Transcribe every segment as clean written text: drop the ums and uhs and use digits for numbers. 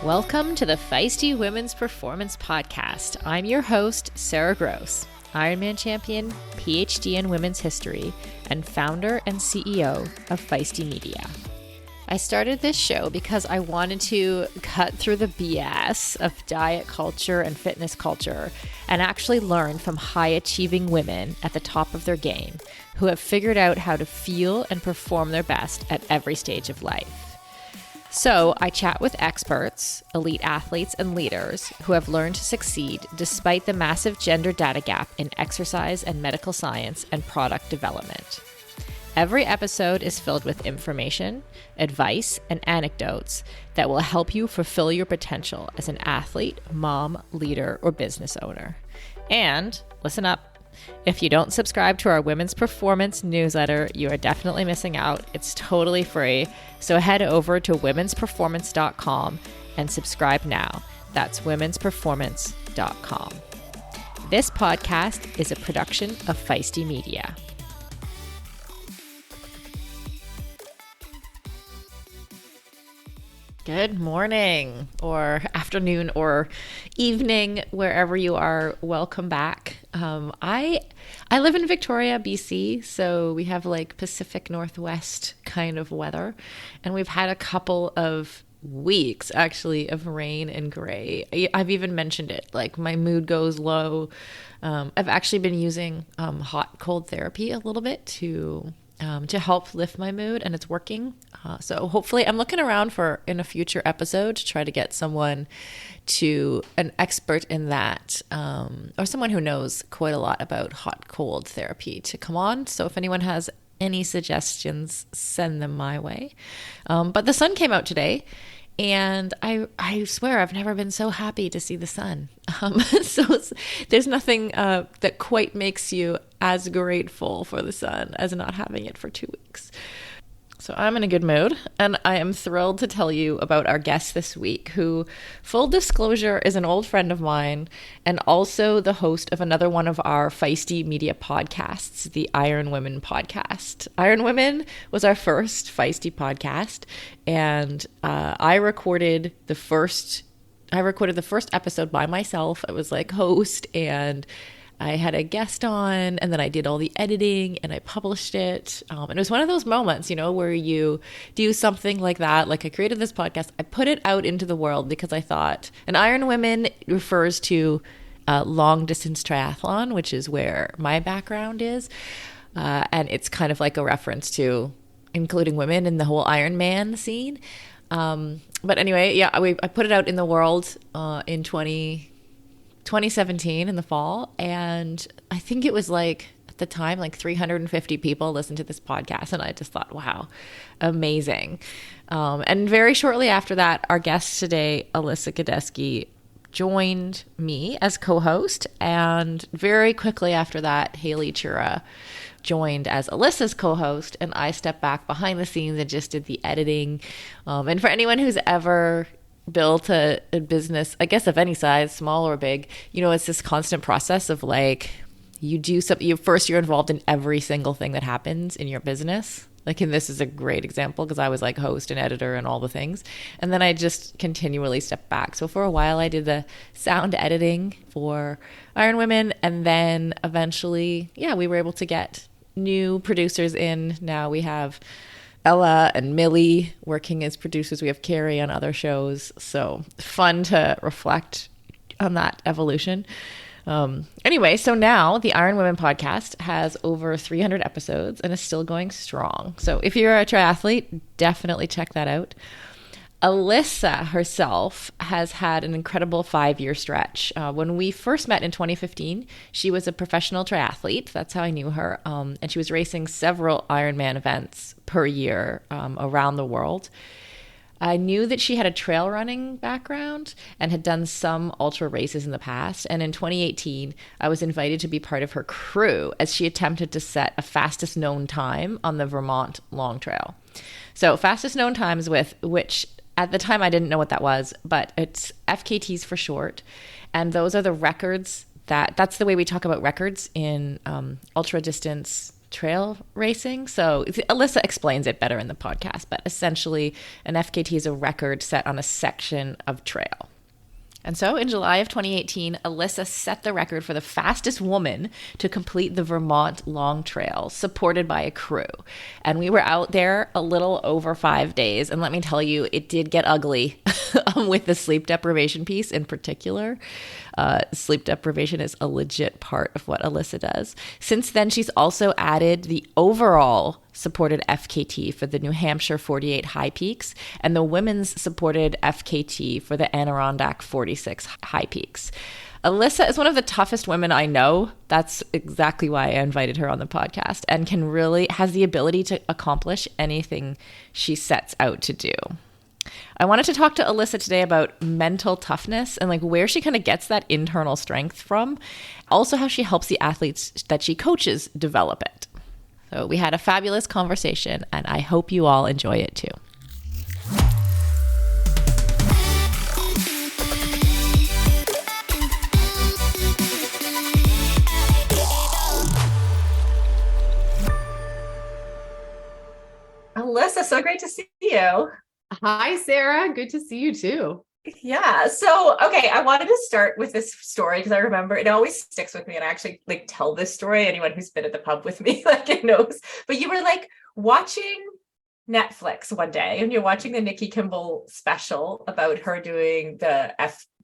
Welcome to the Feisty Women's Performance Podcast. I'm your host, Sarah Gross, Ironman champion, PhD in women's history, and founder and CEO of Feisty Media. I started this show because I wanted to cut through the BS of diet culture and fitness culture and actually learn from high-achieving women at the top of their game who have figured out how to feel and perform their best at every stage of life. So I chat with experts, elite athletes, and leaders who have learned to succeed despite the massive gender data gap in exercise and medical science and product development. Every episode is filled with information, advice, and anecdotes that will help you fulfill your potential as an athlete, mom, leader, or business owner. And listen up. If you don't subscribe to our Women's Performance newsletter, you are definitely missing out. It's totally free. So head over to womensperformance.com and subscribe now. That's womensperformance.com. This podcast is a production of Feisty Media. Good morning or afternoon or evening, wherever you are. Welcome back. I live in Victoria, BC, so we have like Pacific Northwest kind of weather, and we've had a couple of weeks actually of rain and gray. I've even mentioned it, like my mood goes low. I've actually been using hot cold therapy a little bit to help lift my mood, and it's working. So hopefully I'm looking around for in a future episode to try to get an expert in that, or someone who knows quite a lot about hot cold therapy to come on. So if anyone has any suggestions, send them my way. But the sun came out today, and I swear I've never been so happy to see the sun. So there's nothing that quite makes you as grateful for the sun as not having it for 2 weeks. So I'm in a good mood, and I am thrilled to tell you about our guest this week, who, full disclosure, is an old friend of mine and also the host of another one of our Feisty Media podcasts, the IronWomen podcast. IronWomen was our first Feisty podcast, and I recorded the first episode by myself. I was like host, and I had a guest on, and then I did all the editing and I published it. And it was one of those moments, where you do something like that. Like, I created this podcast, I put it out into the world because I thought, and IronWomen refers to long distance triathlon, which is where my background is. And it's kind of like a reference to including women in the whole Ironman scene. But anyway, yeah, I put it out in the world in 2017 in the fall, and I think it was like at the time like 350 people listened to this podcast, and I just thought, wow, amazing. And very shortly after that, our guest today, Alyssa Godesky, joined me as co-host, and very quickly after that, Haley Chura joined as Alyssa's co-host, and I stepped back behind the scenes and just did the editing. And for anyone who's ever built a business, I guess of any size, small or big, it's this constant process of like, you do something, you're involved in every single thing that happens in your business. Like, and this is a great example because I was like host and editor and all the things. And then I just continually stepped back. So for a while I did the sound editing for IronWomen. And then eventually, we were able to get new producers in. Now we have Ella and Millie working as producers. We have Carrie on other shows. So fun to reflect on that evolution. Anyway, so now the IronWomen podcast has over 300 episodes and is still going strong. So if you're a triathlete, definitely check that out. Alyssa herself has had an incredible 5-year stretch. When we first met in 2015, she was a professional triathlete. That's how I knew her. And she was racing several Ironman events per year around the world. I knew that she had a trail running background and had done some ultra races in the past. And in 2018, I was invited to be part of her crew as she attempted to set a fastest known time on the Vermont Long Trail. So fastest known times, with which at the time I didn't know what that was, but it's FKTs for short. And those are the records that's the way we talk about records in ultra distance trail racing. So Alyssa explains it better in the podcast, but essentially an FKT is a record set on a section of trail. And so in July of 2018, Alyssa set the record for the fastest woman to complete the Vermont Long Trail, supported by a crew. And we were out there a little over 5 days. And let me tell you, it did get ugly with the sleep deprivation piece in particular. Sleep deprivation is a legit part of what Alyssa does. Since then, she's also added the overall supported FKT for the New Hampshire 48 High Peaks and the women's supported FKT for the Adirondack 46 High Peaks. Alyssa is one of the toughest women I know. That's exactly why I invited her on the podcast, and has the ability to accomplish anything she sets out to do. I wanted to talk to Alyssa today about mental toughness and like where she kind of gets that internal strength from. Also how she helps the athletes that she coaches develop it. So we had a fabulous conversation and I hope you all enjoy it too. Alyssa, so great to see you. Hi, Sarah. Good to see you too. Yeah. So, okay. I wanted to start with this story because I remember it always sticks with me, and I actually like tell this story. Anyone who's been at the pub with me, like it knows, but you were like watching Netflix one day and you're watching the Nikki Kimball special about her doing the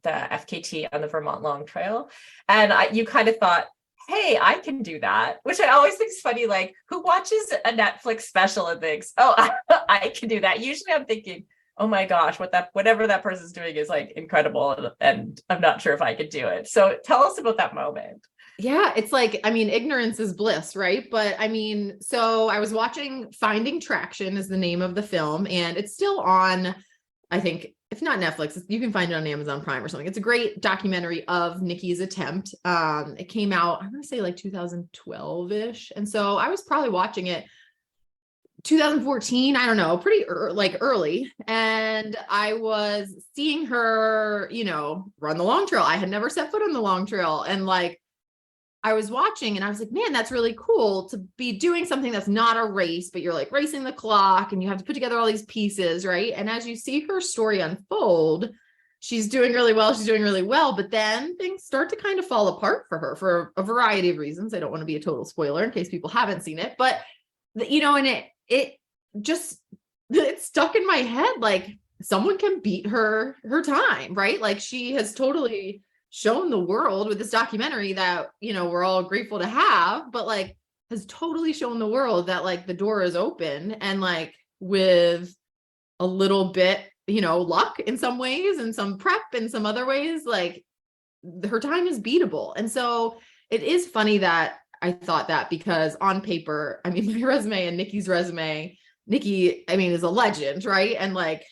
FKT on the Vermont Long Trail. And you kind of thought, hey, I can do that, which I always think is funny. Like, who watches a Netflix special and thinks, oh, I can do that? Usually I'm thinking, oh my gosh, whatever that person's doing is like incredible. And I'm not sure if I could do it. So tell us about that moment. Yeah, it's like, I mean, ignorance is bliss, right? But I mean, so I was watching Finding Traction is the name of the film, and it's still on, I think, if not Netflix, you can find it on Amazon Prime or something. It's a great documentary of Nikki's attempt. It came out, I'm going to say like 2012-ish. And so I was probably watching it 2014, I don't know, pretty early. And I was seeing her, run the long trail. I had never set foot on the long trail. And like, I was watching and I was like, man, that's really cool to be doing something that's not a race, but you're like racing the clock and you have to put together all these pieces, right? And as you see her story unfold, she's doing really well. She's doing really well, but then things start to kind of fall apart for her for a variety of reasons. I don't want to be a total spoiler in case people haven't seen it, but and it stuck in my head. Like someone can beat her time, right? Like she has totally shown the world with this documentary that, we're all grateful to have, but like has totally shown the world that like the door is open and like with a little bit, luck in some ways and some prep in some other ways, like her time is beatable. And so it is funny that I thought that because on paper, I mean, my resume and Nikki's resume, Nikki, I mean, is a legend, right? And like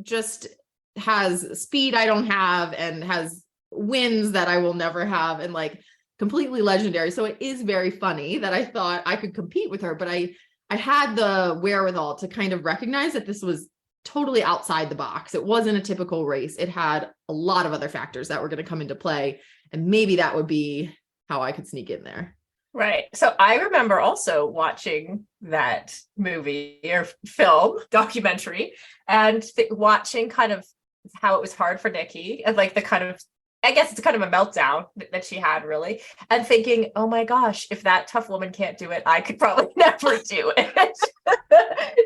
just has speed I don't have and has wins that I will never have and like completely legendary. So it is very funny that I thought I could compete with her, but I had the wherewithal to kind of recognize that this was totally outside the box. It wasn't a typical race. It had a lot of other factors that were going to come into play. And maybe that would be how I could sneak in there. Right. So I remember also watching that movie or film documentary and watching kind of how it was hard for Nikki and like the kind of, I guess it's kind of a meltdown that she had really, and thinking, oh my gosh, if that tough woman can't do it, I could probably never do it.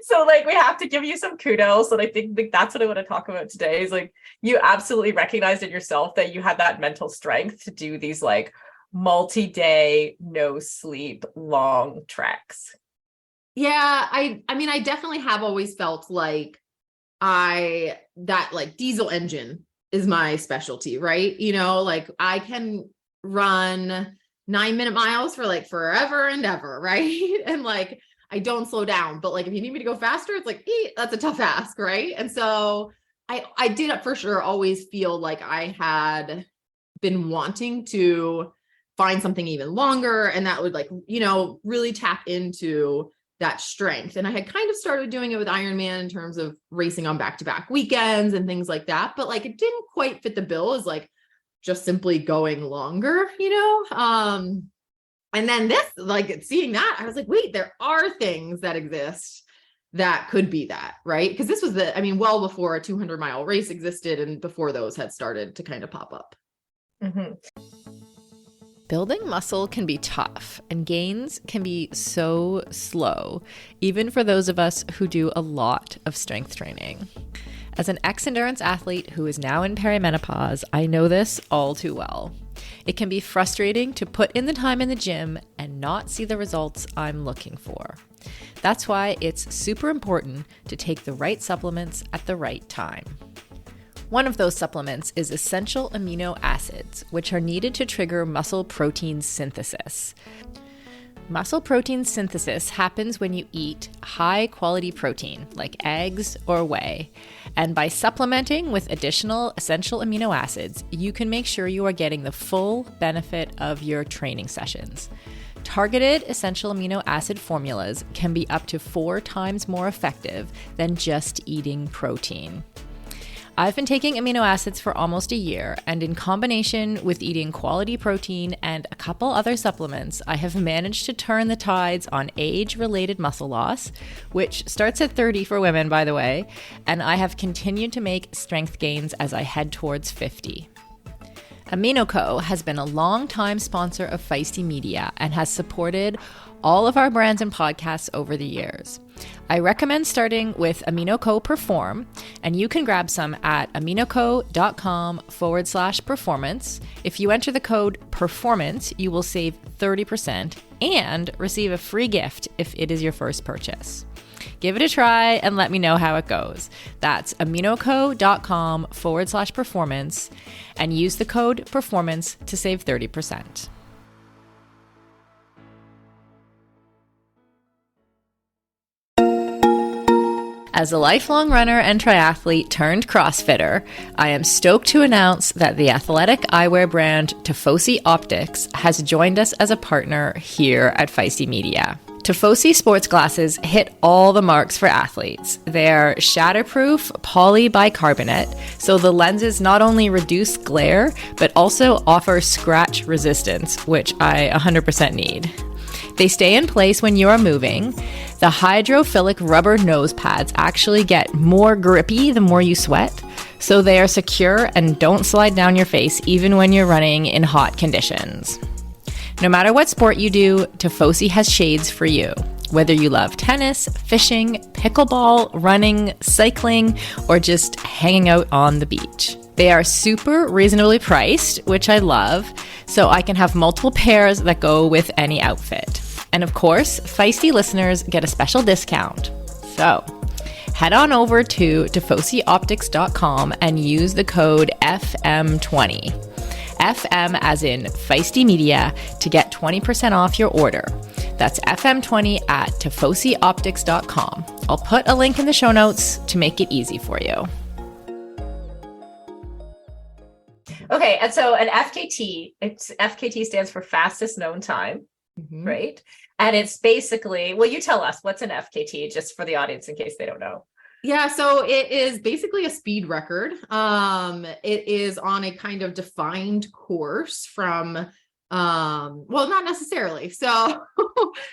So like, we have to give you some kudos. And I think like, that's what I want to talk about today is like, you absolutely recognized in yourself that you had that mental strength to do these like multi-day, no sleep, long treks. Yeah. I mean, I definitely have always felt like that like diesel engine is my specialty, right? Like I can run 9-minute miles for like forever and ever, right? And like, I don't slow down, but like, if you need me to go faster, it's like, that's a tough ask, right? And so I did for sure always feel like I had been wanting to find something even longer. And that would like, really tap into that strength. And I had kind of started doing it with Ironman in terms of racing on back-to-back weekends and things like that. But like, it didn't quite fit the bill as like just simply going longer, And then this, like seeing that, I was like, wait, there are things that exist that could be that, right? Because this was well before a 200-mile race existed and before those had started to kind of pop up. Mm-hmm. Building muscle can be tough and gains can be so slow, even for those of us who do a lot of strength training. As an ex-endurance athlete who is now in perimenopause, I know this all too well. It can be frustrating to put in the time in the gym and not see the results I'm looking for. That's why it's super important to take the right supplements at the right time. One of those supplements is essential amino acids, which are needed to trigger muscle protein synthesis. Muscle protein synthesis happens when you eat high-quality protein, like eggs or whey. And by supplementing with additional essential amino acids, you can make sure you are getting the full benefit of your training sessions. Targeted essential amino acid formulas can be up to 4 times more effective than just eating protein. I've been taking amino acids for almost a year, and in combination with eating quality protein and a couple other supplements, I have managed to turn the tides on age-related muscle loss, which starts at 30 for women, by the way, and I have continued to make strength gains as I head towards 50. AminoCo has been a long-time sponsor of Feisty Media and has supported all of our brands and podcasts over the years. I recommend starting with AminoCo Perform, and you can grab some at aminoco.com/performance. If you enter the code PERFORMANCE, you will save 30% and receive a free gift if it is your first purchase. Give it a try and let me know how it goes. That's aminoco.com/performance and use the code PERFORMANCE to save 30%. As a lifelong runner and triathlete turned CrossFitter, I am stoked to announce that the athletic eyewear brand Tifosi Optics has joined us as a partner here at Feisty Media. Tifosi sports glasses hit all the marks for athletes. They're shatterproof polybicarbonate, so the lenses not only reduce glare, but also offer scratch resistance, which I 100% need. They stay in place when you are moving. The hydrophilic rubber nose pads actually get more grippy the more you sweat, so they are secure and don't slide down your face even when you're running in hot conditions. No matter what sport you do, Tifosi has shades for you. Whether you love tennis, fishing, pickleball, running, cycling, or just hanging out on the beach. They are super reasonably priced, which I love, so I can have multiple pairs that go with any outfit. And of course, Feisty listeners get a special discount. So head on over to tifosioptics.com and use the code FM20. FM as in Feisty Media to get 20% off your order. That's FM20 at tifosioptics.com. I'll put a link in the show notes to make it easy for you. Okay, and so an FKT stands for fastest known time, right? And it's basically, well, you tell us, what's an FKT, just for the audience in case they don't know. Yeah, so it is basically a speed record. It is on a kind of defined course from, well, not necessarily. So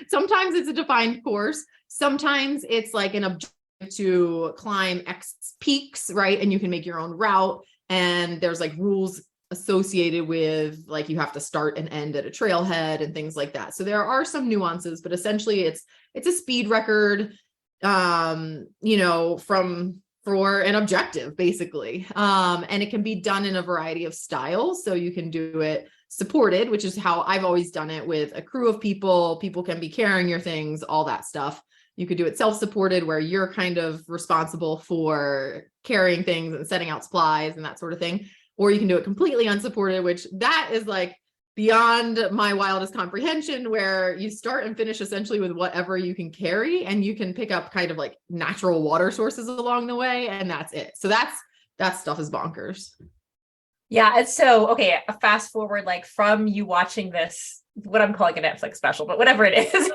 sometimes it's a defined course. Sometimes it's like an objective to climb X peaks, right? And you can make your own route. And there's like rules associated with like you have to start and end at a trailhead and things like that. So there are some nuances, but essentially it's a speed record, for an objective basically. And it can be done in a variety of styles. So you can do it supported, which is how I've always done it, with a crew of people. People can be carrying your things, all that stuff. You could do it self-supported, where you're kind of responsible for carrying things and setting out supplies and that sort of thing. Or you can do it completely unsupported, which that is like beyond my wildest comprehension, where you start and finish essentially with whatever you can carry, and you can pick up kind of like natural water sources along the way, and that's it. So that stuff is bonkers. Yeah. And so, okay, a fast forward, like from you watching this, what I'm calling a Netflix special, but whatever it is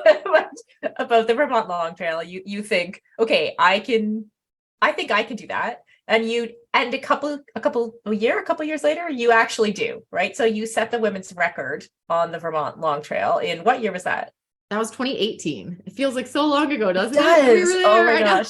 about the Vermont Long Trail, you think, okay, I think I can do that. And a couple years later, you actually do, right? So you set the women's record on the Vermont Long Trail. In what year was that? That was 2018. It feels like so long ago, doesn't It does. it? We were there. Oh my gosh.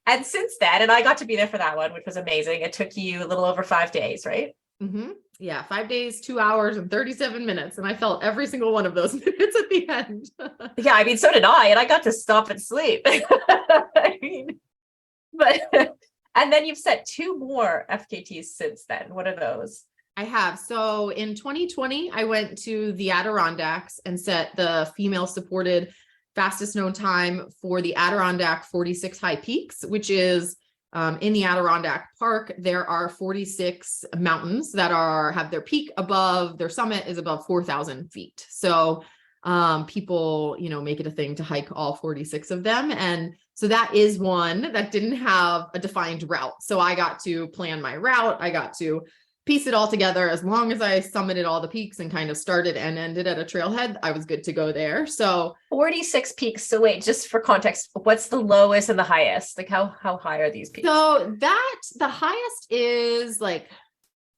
And since then, and I got to be there for that one, which was amazing. It took you a little over 5 days, right? Mm-hmm. Yeah, 5 days, 2 hours and 37 minutes. And I felt every single one of those minutes at the end. Yeah, I mean, so did I, and I got to stop and sleep. I mean, but and then you've set 2 more FKTs since then. What are those? I have. So in 2020, I went to the Adirondacks and set the female supported fastest known time for the Adirondack 46 High Peaks, which is in the Adirondack Park. There are 46 mountains that have their peak above, their summit is above 4,000 feet. So people, make it a thing to hike all 46 of them. And so that is one that didn't have a defined route. So I got to plan my route. I got to piece it all together. As long as I summited all the peaks and kind of started and ended at a trailhead, I was good to go there. So 46 peaks. So wait, just for context, what's the lowest and the highest? Like how high are these peaks? So the highest is like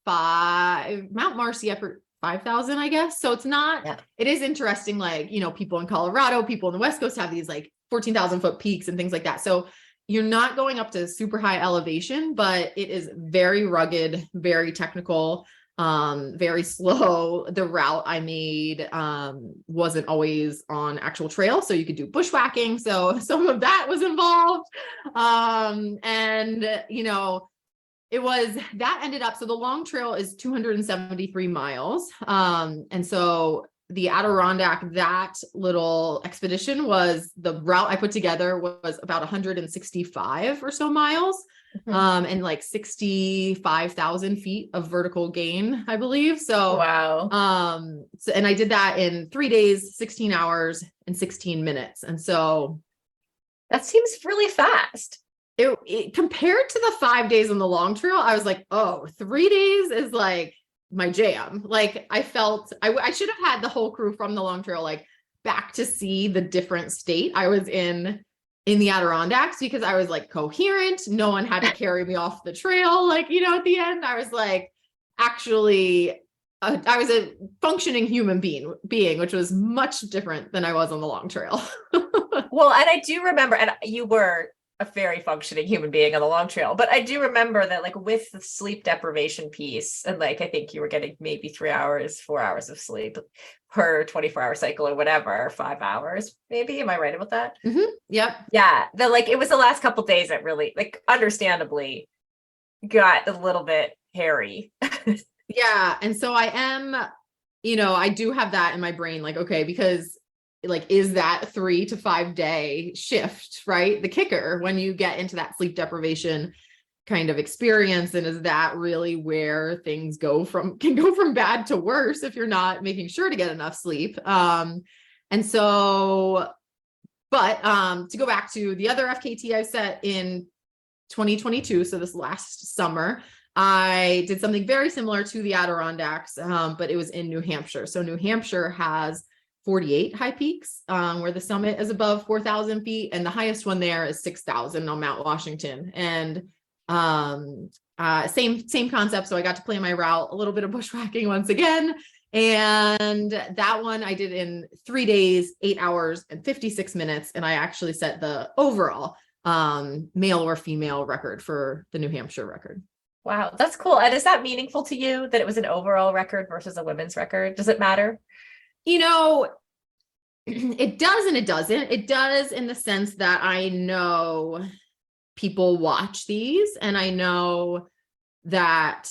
Mount Marcy up at 5,000, I guess. So it's not, It is interesting. Like, people in Colorado, people in the West Coast have these like 14,000 foot peaks and things like that. So you're not going up to super high elevation, but it is very rugged, very technical, very slow. The route I made wasn't always on actual trail, so you could do bushwhacking. So some of that was involved. That ended up, so the long trail is 273 miles. And so the Adirondack, that little expedition was, the route I put together was about 165 or so miles, and like 65,000 feet of vertical gain, I believe. So, wow. And I did that in 3 days, 16 hours and 16 minutes. And so that seems really fast. It compared to the 5 days on the long trail, I was like, 3 days is like my jam. Like I felt I should have had the whole crew from the long trail like back to see the different state I was in the Adirondacks, because I was like coherent. No one had to carry me off the trail. Like, at the end, I was like, actually, I was a functioning human being, which was much different than I was on the long trail. Well, and I do remember, and you were a very functioning human being on the long trail, but I do remember that like with the sleep deprivation piece, and like I think you were getting maybe 3 hours, 4 hours of sleep per 24-hour cycle or whatever, 5 hours maybe. Am I right about that? Mm-hmm. Yep. Yeah. It was the last couple of days that really, like, understandably got a little bit hairy. Yeah. And so I am, I do have that in my brain, like, okay, because like, is that 3 to 5 day shift, right? The kicker when you get into that sleep deprivation kind of experience. And is that really where things can go from bad to worse if you're not making sure to get enough sleep? To go back to the other FKT I set in 2022, so this last summer, I did something very similar to the Adirondacks, but it was in New Hampshire. So New Hampshire has 48 high peaks, where the summit is above 4,000 feet, and the highest one there is 6,000 on Mount Washington. And same concept. So I got to plan my route, a little bit of bushwhacking once again. And that one I did in 3 days, 8 hours and 56 minutes. And I actually set the overall male or female record for the New Hampshire record. Wow, that's cool. And is that meaningful to you that it was an overall record versus a women's record? Does it matter? It does and it doesn't. It does in the sense that I know people watch these, and I know that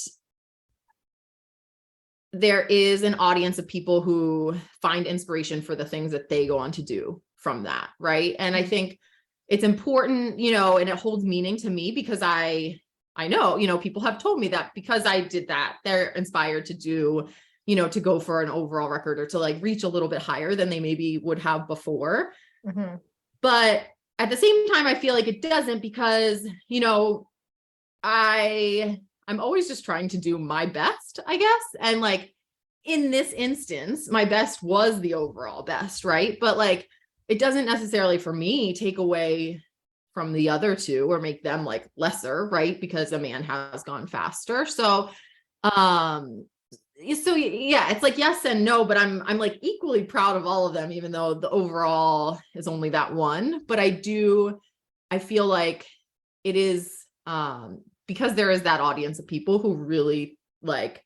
there is an audience of people who find inspiration for the things that they go on to do from that, right? And I think it's important, and it holds meaning to me because I know, people have told me that because I did that, they're inspired to do, to go for an overall record or to like reach a little bit higher than they maybe would have before. Mm-hmm. But at the same time, I feel like it doesn't because, I'm always just trying to do my best, I guess. And like in this instance, my best was the overall best, right? But like, it doesn't necessarily for me take away from the other two or make them like lesser, right? Because a man has gone faster. So yeah, it's like yes and no, but I'm like equally proud of all of them, even though the overall is only that one. But I feel like it is because there is that audience of people who really like,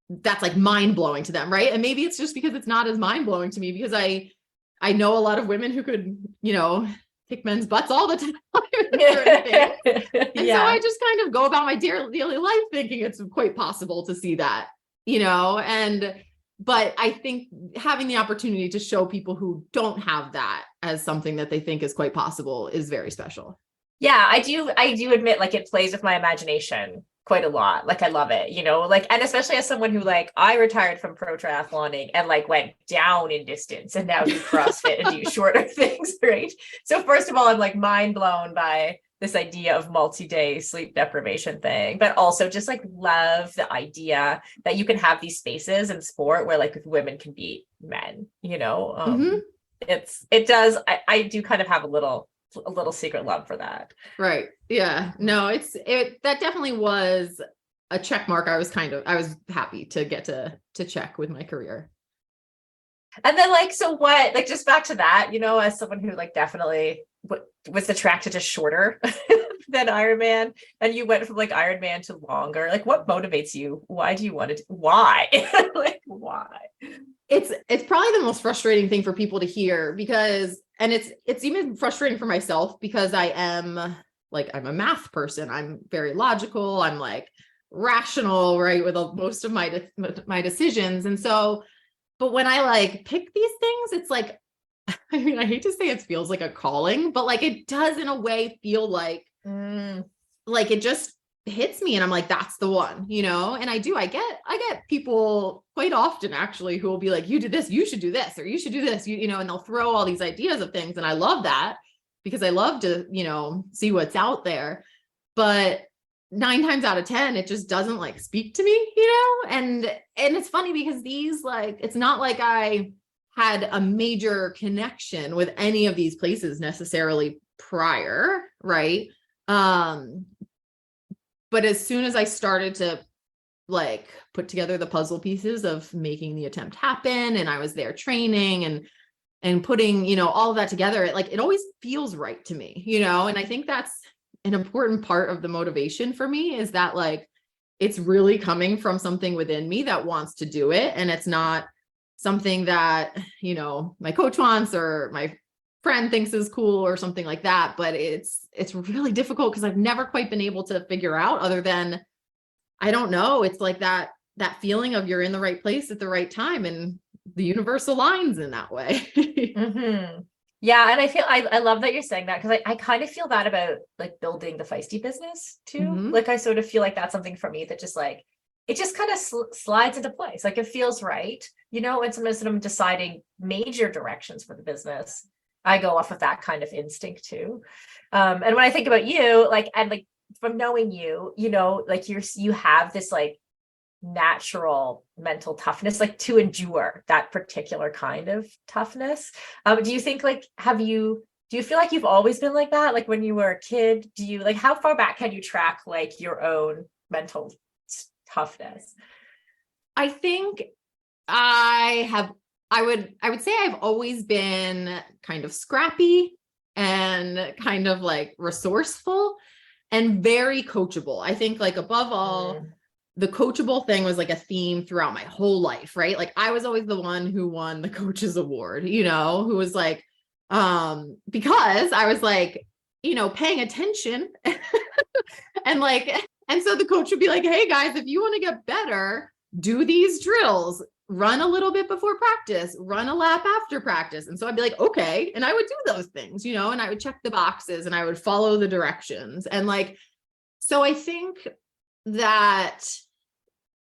that's like mind blowing to them, right? And maybe it's just because it's not as mind blowing to me because I know a lot of women who could, kick men's butts all the time. And so I just kind of go about my daily life thinking it's quite possible to see that, but I think having the opportunity to show people who don't have that as something that they think is quite possible is very special. Yeah, I do admit like it plays with my imagination quite a lot. Like I love it, and especially as someone who like I retired from pro triathloning and like went down in distance and now do CrossFit and do shorter things, right? So first of all, I'm like mind blown by this idea of multi-day sleep deprivation thing, but also just like love the idea that you can have these spaces in sport where like women can beat men, I do kind of have a little secret love for that. Right. Yeah. No, that definitely was a check mark. I was happy to get to check with my career. And then like, so what, like just back to that, as someone who like definitely was attracted to shorter than Ironman, and you went from like Ironman to longer, like what motivates you? Why do you want to, why? Like, why? It's probably the most frustrating thing for people to hear because, and it's even frustrating for myself because I'm a math person. I'm very logical. I'm like rational, right? With most of my decisions. And so, but when I like pick these things, it's like, I mean, I hate to say it feels like a calling, but like it does in a way feel like it just hits me and I'm like, that's the one, and I get people quite often actually who will be like, you did this, you should do this, or you should do this, and they'll throw all these ideas of things. And I love that because I love to, see what's out there, but 9 times out of 10, it just doesn't like speak to me, and it's funny because these like, it's not like I had a major connection with any of these places necessarily prior. Right. But as soon as I started to like put together the puzzle pieces of making the attempt happen, and I was there training and putting, all of that together, it always feels right to me, and I think that's an important part of the motivation for me is that like, it's really coming from something within me that wants to do it. And it's not something that, my coach wants or my friend thinks is cool or something like that, but it's really difficult because I've never quite been able to figure out other than, I don't know. It's like that feeling of you're in the right place at the right time and the universe aligns in that way. Mm-hmm. Yeah. And I love that you're saying that because I kind of feel that about like building the Feisty business too. Mm-hmm. Like I sort of feel like that's something for me that just like, it just kind of slides into place. Like it feels right, and sometimes when I'm deciding major directions for the business, I go off of that kind of instinct too. And when I think about you, like, and like from knowing you, like you have this like natural mental toughness, like to endure that particular kind of toughness. Do you think like, do you feel like you've always been like that? Like when you were a kid, do you like, how far back can you track like your own mental toughness? I think I would say I've always been kind of scrappy and kind of like resourceful and very coachable. I think like above all, the coachable thing was like a theme throughout my whole life, right? Like I was always the one who won the coach's award, who was like, because I was like, paying attention and so the coach would be like, hey guys, if you want to get better, do these drills, run a little bit before practice, run a lap after practice. And so I'd be like, okay. And I would do those things, and I would check the boxes and I would follow the directions. And like, so I think that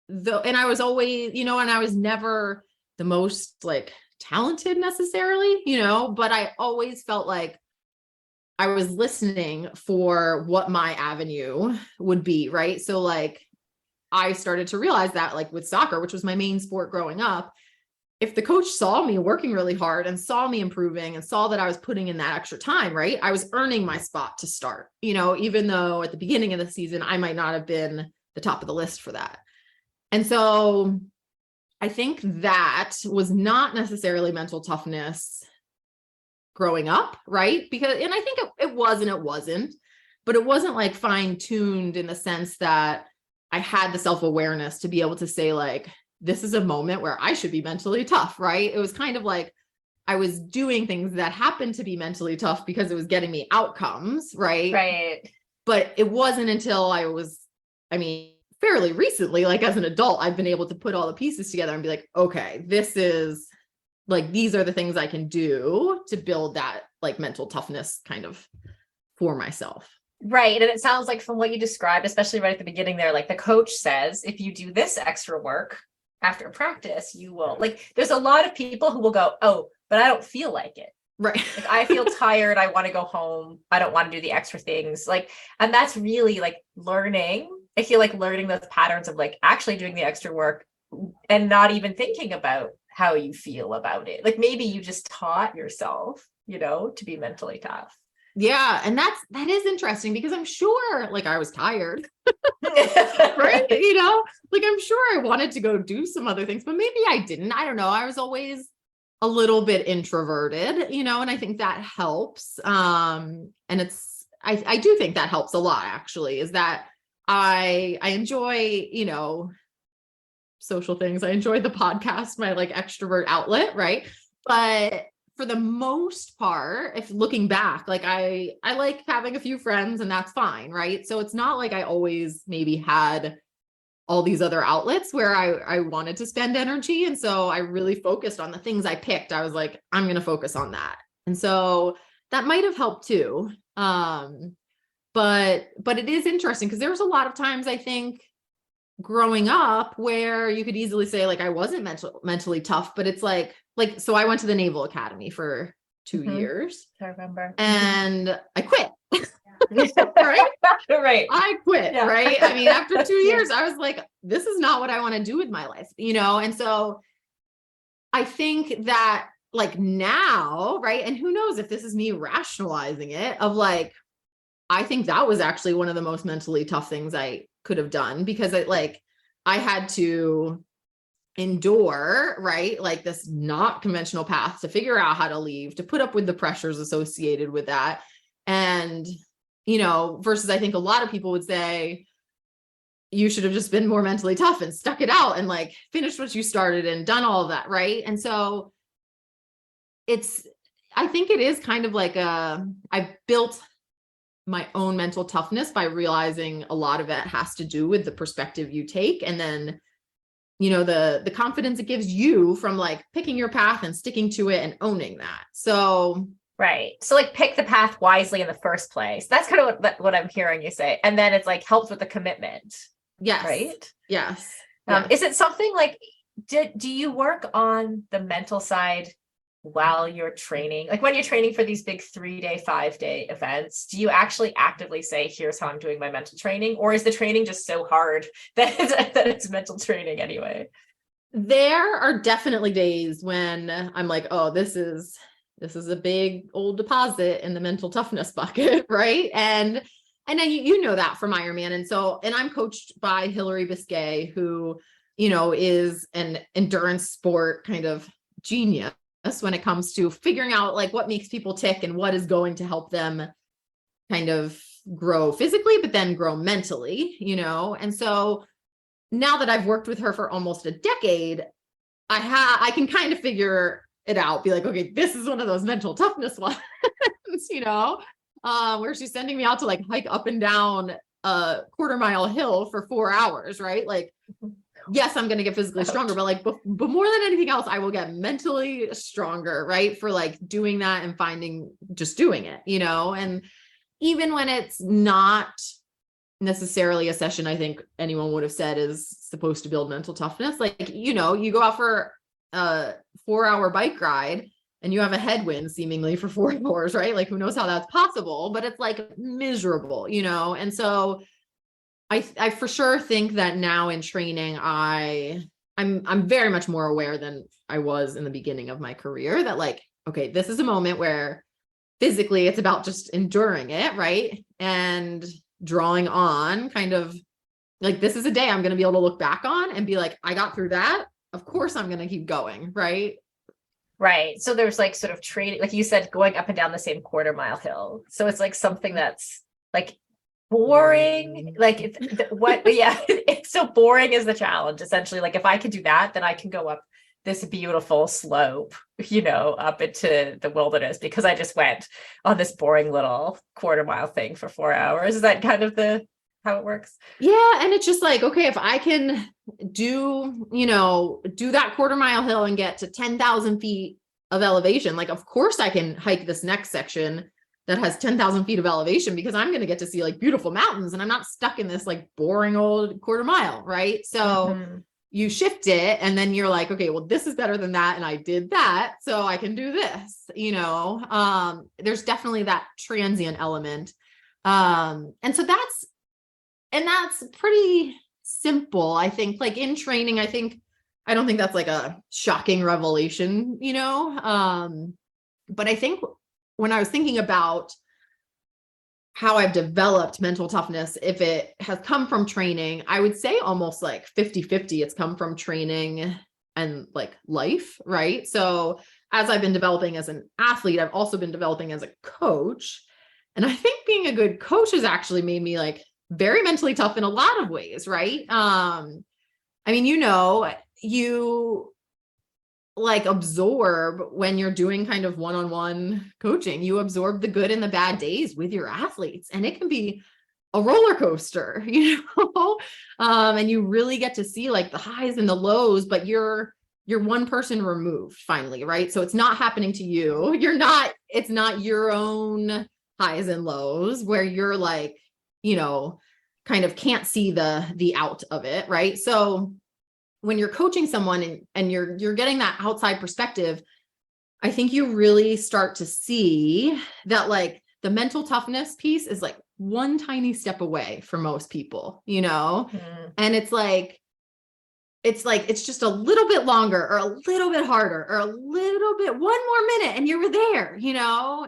and I was always, and I was never the most like talented necessarily, but I always felt like I was listening for what my avenue would be. Right. So like, I started to realize that like with soccer, which was my main sport growing up, if the coach saw me working really hard and saw me improving and saw that I was putting in that extra time, right? I was earning my spot to start, even though at the beginning of the season, I might not have been the top of the list for that. And so I think that was not necessarily mental toughness growing up, right? And I think it was and it wasn't, but it wasn't like fine-tuned in the sense that I had the self-awareness to be able to say like, this is a moment where I should be mentally tough, right? It was kind of like I was doing things that happened to be mentally tough because it was getting me outcomes, right? Right. But it wasn't until fairly recently, like as an adult, I've been able to put all the pieces together and be like, okay, this is like, these are the things I can do to build that like mental toughness kind of for myself. Right. And it sounds like from what you described, especially right at the beginning there, like the coach says, if you do this extra work after practice, you will like, there's a lot of people who will go, oh, but I don't feel like it. Right. Like I feel tired. I want to go home. I don't want to do the extra things. Like, and that's really like learning. I feel like learning those patterns of like actually doing the extra work and not even thinking about how you feel about it. Like maybe you just taught yourself, to be mentally tough. Yeah. And that is interesting because I'm sure like I was tired, right? Like I'm sure I wanted to go do some other things, but maybe I didn't. I don't know. I was always a little bit introverted, and I think that helps. And I do think that helps a lot actually, is that I enjoy, social things. I enjoy the podcast, my like extrovert outlet. Right. But for the most part, if looking back, like I like having a few friends and that's fine. Right. So it's not like I always maybe had all these other outlets where I wanted to spend energy. And so I really focused on the things I picked. I was like, I'm going to focus on that. And so that might have helped too. But it is interesting because there was a lot of times I think growing up where you could easily say like, I wasn't mentally tough, but it's like, so I went to the Naval Academy for 2 years. I remember. And I quit. Right? Right. I quit. Yeah. Right. I mean, after 2 years, I was like, this is not what I want to do with my life, And so I think that like now, right. And who knows if this is me rationalizing it of like, I think that was actually one of the most mentally tough things I could have done because I had to endure, right? Like this not conventional path to figure out how to leave, to put up with the pressures associated with that. And, versus I think a lot of people would say, you should have just been more mentally tough and stuck it out and like finished what you started and done all of that. Right. And so I think it is kind of like I've built my own mental toughness by realizing a lot of it has to do with the perspective you take. And then, the confidence it gives you from like picking your path and sticking to it and owning that. So, right. So like pick the path wisely in the first place. That's kind of what I'm hearing you say. And then it's like helps with the commitment. Yes. Right. Yes. Is it something like, do you work on the mental side while you're training? Like when you're training for these big 3-day, 5-day events, do you actually actively say, here's how I'm doing my mental training? Or is the training just so hard that it's mental training anyway? There are definitely days when I'm like, oh, this is a big old deposit in the mental toughness bucket. Right. And then you know that from Ironman. And I'm coached by Hillary Biscay, who, is an endurance sport kind of genius when it comes to figuring out like what makes people tick and what is going to help them kind of grow physically, but then grow mentally, And so now that I've worked with her for almost a decade, I can kind of figure it out, be like, okay, this is one of those mental toughness ones, where she's sending me out to like hike up and down a 1/4-mile hill for 4 hours, right? Like, yes, I'm going to get physically stronger, but like, but more than anything else, I will get mentally stronger, right? For like doing that and just doing it, and even when it's not necessarily a session, I think anyone would have said is supposed to build mental toughness. Like, you go out for a 4-hour bike ride and you have a headwind seemingly for 4 hours, right? Like who knows how that's possible, but it's like miserable, And so I for sure think that now in training, I I'm very much more aware than I was in the beginning of my career that like, okay, this is a moment where physically it's about just enduring it, right? And drawing on kind of like, this is a day I'm going to be able to look back on and be like, I got through that. Of course I'm going to keep going. Right. Right. So there's like sort of training, like you said, going up and down the same quarter-mile hill. So it's like something that's like boring. Like yeah, it's so boring is the challenge. Essentially, like if I can do that, then I can go up this beautiful slope, up into the wilderness because I just went on this boring little quarter-mile thing for 4 hours. Is that kind of how it works? Yeah. And it's just like, okay, if I can do that quarter-mile hill and get to 10,000 feet of elevation, like, of course I can hike this next section that has 10,000 feet of elevation because I'm going to get to see like beautiful mountains and I'm not stuck in this like boring old quarter mile. Right. So you shift it and then you're like, okay, well, this is better than that. And I did that. So I can do this, there's definitely that transient element. And so that's pretty simple. I think like in training, I don't think that's like a shocking revelation, but I think when I was thinking about how I've developed mental toughness, if it has come from training, I would say almost like 50-50. It's come from training and like life, right? So as I've been developing as an athlete, I've also been developing as a coach. And I think being a good coach has actually made me like very mentally tough in a lot of ways, right? I mean, you like absorb when you're doing kind of one-on-one coaching, you absorb the good and the bad days with your athletes, and it can be a roller coaster, and you really get to see like the highs and the lows, but you're one person removed finally, right? So it's not happening to you. It's not your own highs and lows where you're like, kind of can't see the out of it, right? So when you're coaching someone and you're getting that outside perspective, I think you really start to see that like the mental toughness piece is like one tiny step away for most people, and it's just a little bit longer or a little bit harder or a little bit, one more minute and you were there,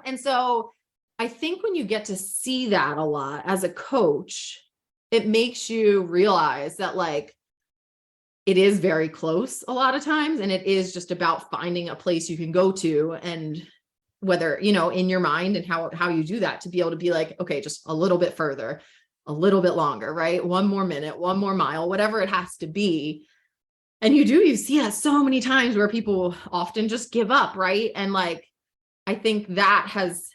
And so I think when you get to see that a lot as a coach, it makes you realize that like, it is very close a lot of times. And it is just about finding a place you can go to and whether, in your mind and how you do that to be able to be like, okay, just a little bit further, a little bit longer, right? One more minute, one more mile, whatever it has to be. And you see that so many times where people often just give up. Right. And like, I think that has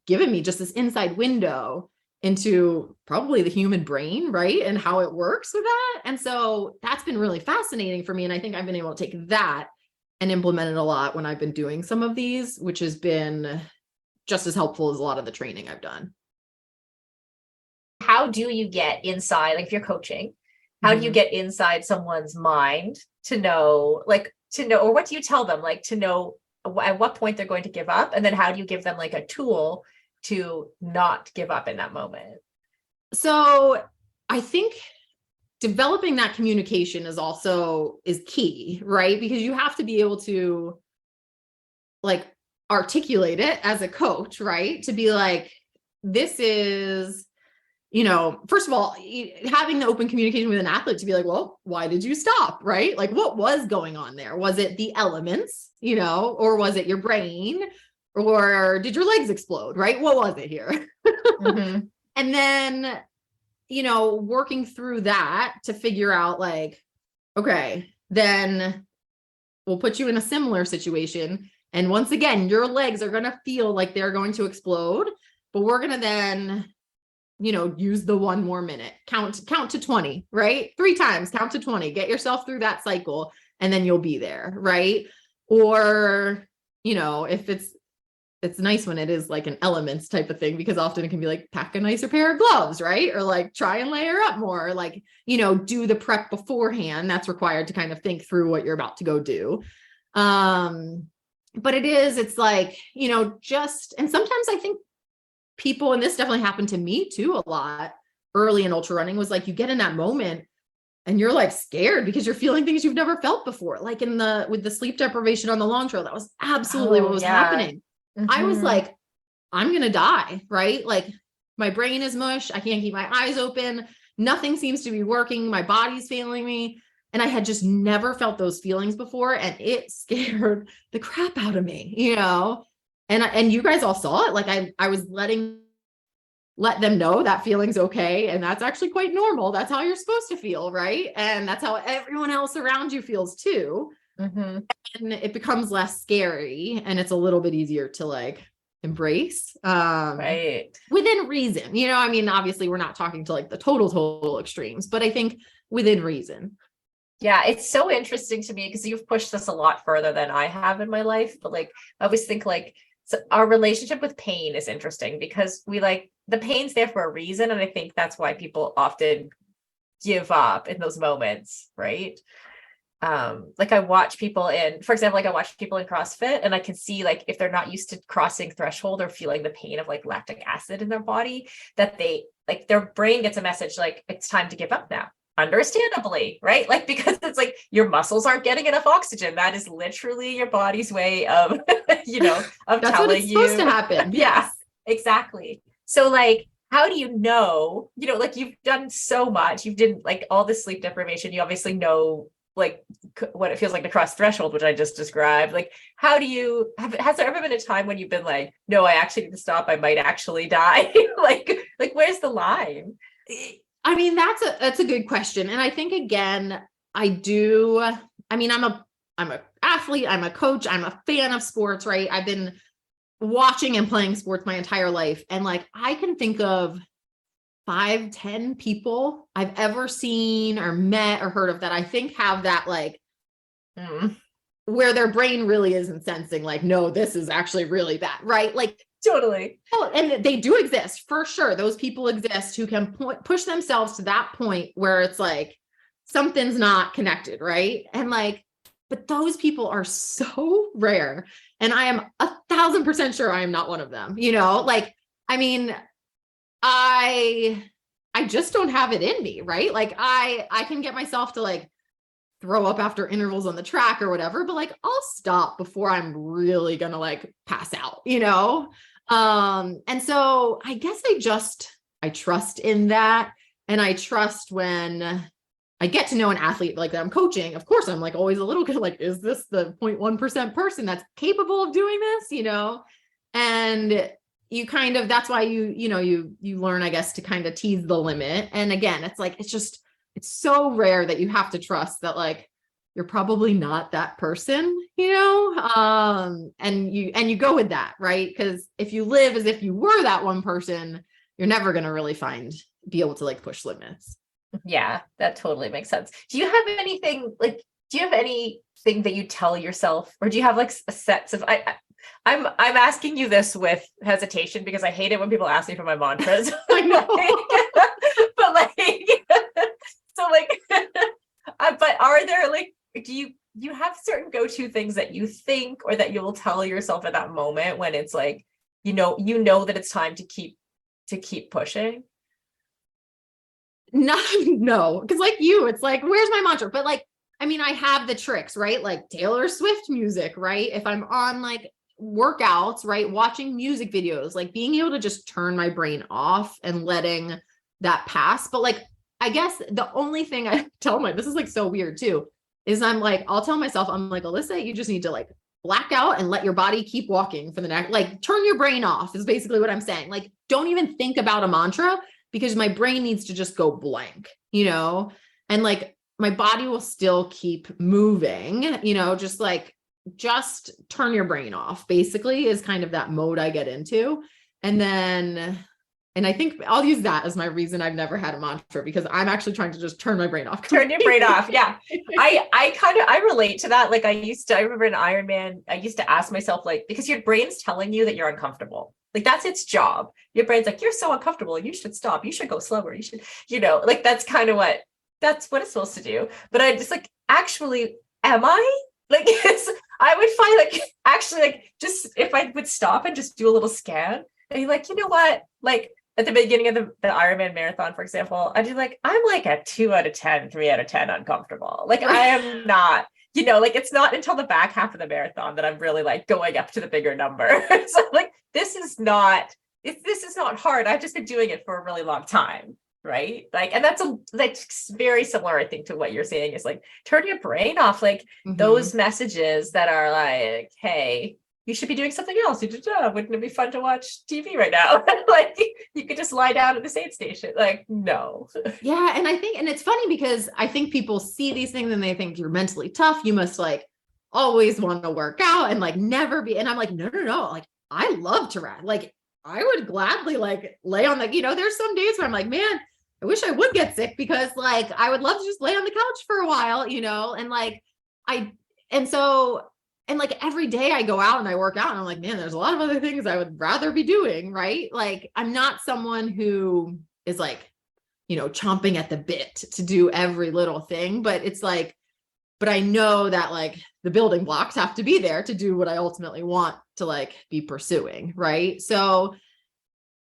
given me just this inside window into probably the human brain, right? And how it works with that. And so that's been really fascinating for me. And I think I've been able to take that and implement it a lot when I've been doing some of these, which has been just as helpful as a lot of the training I've done. How do you get inside, like if you're coaching, how do you get inside someone's mind to know, or what do you tell them, like to know at what point they're going to give up? And then how do you give them like a tool to not give up in that moment? So I think developing that communication is key, right? Because you have to be able to like articulate it as a coach, right? To be like, this is, first of all, having the open communication with an athlete to be like, well, why did you stop? Right? Like what was going on there? Was it the elements, or was it your brain? Or did your legs explode, right? What was it here? And then, working through that to figure out like, okay, then we'll put you in a similar situation. And once again, your legs are going to feel like they're going to explode, but we're going to then, use the one more minute, count to 20, right? 3 times, count to 20, get yourself through that cycle, and then you'll be there. Right. Or, if it's nice when it is like an elements type of thing, because often it can be like pack a nicer pair of gloves, right? Or like try and layer up more, like, do the prep beforehand. That's required to kind of think through what you're about to go do. But it's like, and sometimes I think people, and this definitely happened to me too a lot early in ultra running, was like, you get in that moment and you're like scared because you're feeling things you've never felt before. Like with the sleep deprivation on the long trail, that was absolutely what was happening. I was like, I'm going to die, right? Like my brain is mush. I can't keep my eyes open. Nothing seems to be working. My body's failing me. And I had just never felt those feelings before. And it scared the crap out of me, you know? And you guys all saw it. Like I was let them know that feeling's okay. And that's actually quite normal. That's how you're supposed to feel. Right. And that's how everyone else around you feels too. And it becomes less scary and it's a little bit easier to like embrace, right, within reason, you know, I mean, obviously we're not talking to like the total extremes, but I think within reason. Yeah, it's so interesting to me because you've pushed this a lot further than I have in my life. But like, I always think like, so our relationship with pain is interesting because we like the pain's there for a reason. And I think that's why people often give up in those moments, right? Like I watch people for example, like I watch people in CrossFit and I can see like if they're not used to crossing threshold or feeling the pain of like lactic acid in their body, that they like their brain gets a message like it's time to give up now. Understandably, right? Like because it's like your muscles aren't getting enough oxygen. That is literally your body's way of, you know, of That's telling what it's supposed to happen. Yes, exactly. So like, how do you know, like you've done so much, you've did like all this sleep deprivation. You obviously know like what it feels like to cross threshold, which I just described. Like, how do you has there ever been a time when you've been like, no, I actually need to stop. I might actually die. like where's the line? I mean, that's a good question. And I think again, I'm an athlete, I'm a coach, I'm a fan of sports, right? I've been watching and playing sports my entire life. And like, I can think of 5-10 people I've ever seen or met or heard of that I think have that like, where their brain really isn't sensing like, no, this is actually really bad, right? Like, totally. Oh, and they do exist for sure. Those people exist who can push themselves to that point where it's like something's not connected, right? And like, but those people are so rare. And I am 1,000% sure I am not one of them, you know, like, I mean, I just don't have it in me, right? Like I can get myself to like throw up after intervals on the track or whatever, but like I'll stop before I'm really gonna like pass out, you know? And so I guess I trust in that. And I trust when I get to know an athlete like that I'm coaching, of course, I'm like always a little bit like, is this the 0.1% person that's capable of doing this, you know? And you kind of, that's why you learn, I guess, to kind of tease the limit. And again, it's like, it's so rare that you have to trust that like, you're probably not that person, you know? And you go with that, right? Because if you live as if you were that one person, you're never going to really be able to like push limits. Yeah, that totally makes sense. Do you have anything that you tell yourself, or do you have like a sets of, I'm asking you this with hesitation because I hate it when people ask me for my mantras. I know. But like, so like, but are there like, do you have certain go-to things that you think or that you'll tell yourself at that moment when it's like, you know that it's time to keep pushing? No, because like you, it's like, where's my mantra? But like, I mean, I have the tricks, right? Like Taylor Swift music, right? If I'm on like workouts, right? Watching music videos, like being able to just turn my brain off and letting that pass. But like, I guess the only thing I tell this is like so weird too, is I'll tell myself, I'm like, Alyssa, you just need to like black out and let your body keep walking for the next, like turn your brain off is basically what I'm saying. Like, don't even think about a mantra because my brain needs to just go blank, you know? And like, my body will still keep moving, you know, just turn your brain off basically is kind of that mode I get into. And I think I'll use that as my reason I've never had a mantra because I'm actually trying to just turn my brain off. Turn your brain off. Yeah. I relate to that. Like I remember in Ironman, I used to ask myself like, because your brain's telling you that you're uncomfortable. Like that's its job. Your brain's like, you're so uncomfortable. You should stop. You should go slower. You should, like, that's what it's supposed to do. But I just like, actually, am I? Like, I would find like, actually like, just if I would stop and just do a little scan and be like, you know what? Like, at the beginning of the Ironman marathon, for example, I'd be like, I'm like a 2 out of 10, 3 out of 10 uncomfortable. Like I am not, like it's not until the back half of the marathon that I'm really like going up to the bigger number. So like, this is not hard. I've just been doing it for a really long time. Right. Like, and that's very similar, I think, to what you're saying is like, turn your brain off, like those messages that are like, hey, you should be doing something else. Wouldn't it be fun to watch TV right now? Like you could just lie down at the aid station. Like, no. Yeah. And it's funny because I think people see these things and they think you're mentally tough. You must like always want to work out and like never be. And I'm like, no. Like I love to ride. Like I would gladly like lay on the, there's some days where I'm like, man, I wish I would get sick because like, I would love to just lay on the couch for a while, and like, and like every day I go out and I work out and I'm like, man, there's a lot of other things I would rather be doing. Right. Like I'm not someone who is like, chomping at the bit to do every little thing, but it's like, but I know that like the building blocks have to be there to do what I ultimately want to like be pursuing. Right. So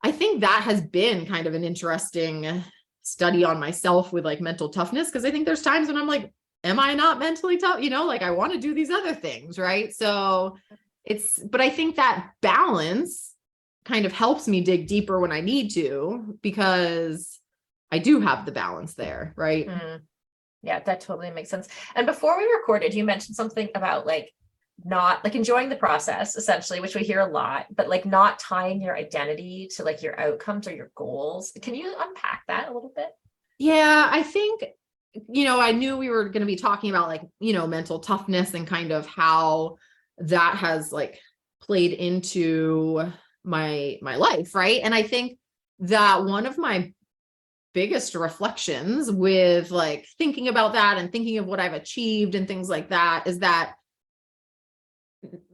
I think that has been kind of an interesting study on myself with like mental toughness. Cause I think there's times when I'm like, am I not mentally tough? Like I want to do these other things. Right. So but I think that balance kind of helps me dig deeper when I need to, because I do have the balance there. Right. Yeah, that totally makes sense. And before we recorded, you mentioned something about like not like enjoying the process, essentially, which we hear a lot, but like not tying your identity to like your outcomes or your goals. Can you unpack that a little bit? Yeah, I think, I knew we were going to be talking about like, mental toughness and kind of how that has like played into my life. Right. And I think that one of my biggest reflections with like thinking about that and thinking of what I've achieved and things like that is that